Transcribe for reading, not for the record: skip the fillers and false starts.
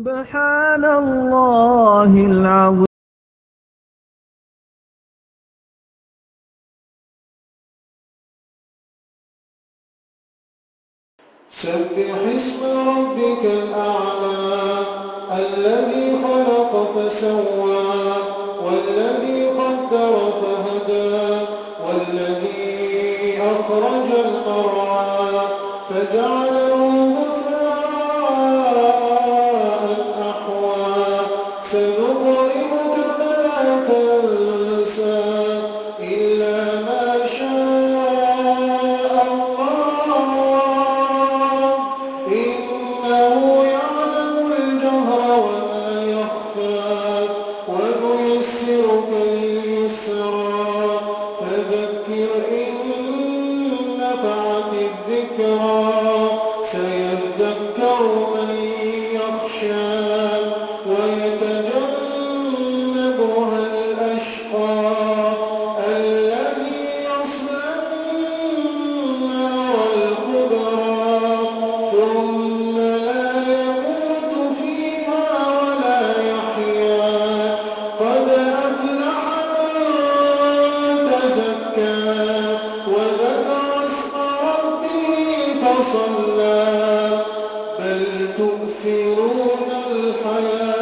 سبحان الله العظيم. سبح اسم ربك الأعلى الذي خلق فسوى والذي قدر فهدى والذي أخرج المرعى فجعله غثاء أحوى سنقرئك فلا تنسى إلا ما شاء الله إنه يعلم الجهر وما يخفى ونيسرك لليسرى فذكر إن نفعت الذكرى سيذكر من يخشى ويتجنبها الأشقى الذي يصلى النار الكبرى ثم لا يموت فيها ولا يحيا قد أفلح من تزكى وذكر اسم ربه فصلى بل تؤثرون الحياة